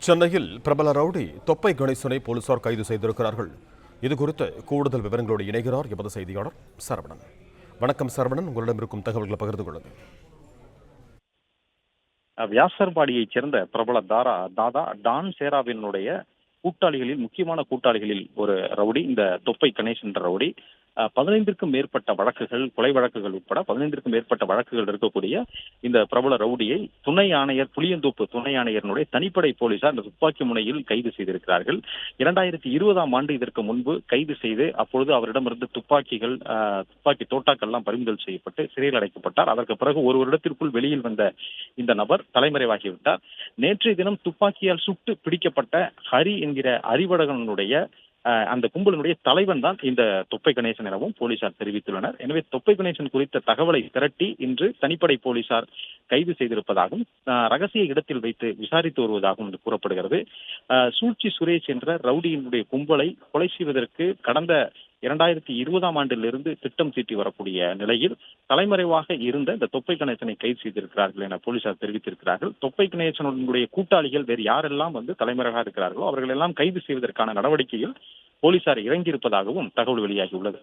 சென்னையில் பிரபல ரவுடி தொப்பை கணேசனை போலீசார் கைது செய்திருக்கிறார்கள். இதுகுறித்து கூடுதல் விவரங்களோடு இணைகிறார் எமது செய்தியாளர் சரவணன். வணக்கம் சரவணன், உங்களிடம் இருக்கும் தகவல்களை பகிர்ந்து கொள்ளுங்கள். வியாசர்பாடியைச் சேர்ந்த பிரபல தாதா டான் சேராவினுடைய கூட்டாளிகளில் முக்கியமான கூட்டாளிகளில் ஒரு ரவுடி இந்த தொப்பை கணேஷ் என்ற ரவுடி. 15க்கும் மேற்பட்ட வழக்குகள், கொலை வழக்குகள் உட்பட 15க்கும் மேற்பட்ட வழக்குகள் இருக்கக்கூடிய இந்த பிரபல ரவுடியை துணை ஆணையர், புளியந்தோப்பு துணை ஆணையரினுடைய தனிப்படை போலீசார் இந்த துப்பாக்கி முனையில் கைது செய்திருக்கிறார்கள். 2020ஆம் ஆண்டு இதற்கு முன்பு கைது செய்து அப்பொழுது அவரிடமிருந்து துப்பாக்கி தோட்டாக்கள்லாம் பறிமுதல் செய்யப்பட்டு சிறையில் அடைக்கப்பட்டார். அதற்கு பிறகு ஒரு வருடத்திற்குள் வெளியில் வந்த இந்த நபர் தலைமறைவாகிவிட்டார். நேற்றைய தினம் துப்பாக்கியால் சுட்டு பிடிக்கப்பட்ட ஹரி என்கிற அறிவழகனுடைய அந்த கும்பலினுடைய தலைவன் தான் இந்த தொப்பை கணேசன் எனவும் போலீசார் தெரிவித்துள்ளனர். எனவே தொப்பை கணேசன் குறித்த தகவலை திரட்டி இன்று தனிப்படை போலீசார் கைது செய்திருப்பதாகவும் ரகசிய இடத்தில் வைத்து விசாரித்து வருவதாகவும் கூறப்படுகிறது. சூழ்ச்சி சுரேஷ் என்ற ரவுடியினுடைய கும்பலை கொலை செய்வதற்கு கடந்த 2020ஆம் ஆண்டிலிருந்து திட்டம் தீட்டி வரக்கூடிய நிலையில் தலைமறைவாக இருந்த இந்த தொப்பை கணேசனை கைது செய்திருக்கிறார்கள் என போலீசார் தெரிவித்திருக்கிறார்கள். தொப்பை கணேசனுடைய கூட்டாளிகள் வேறு யாரெல்லாம் தலைமறைவாக இருக்கிறார்களோ அவர்கள் எல்லாம் கைது செய்வதற்கான நடவடிக்கையில் போலீசார் இறங்கியிருப்பதாகவும் தகவல் வெளியாகியுள்ளது.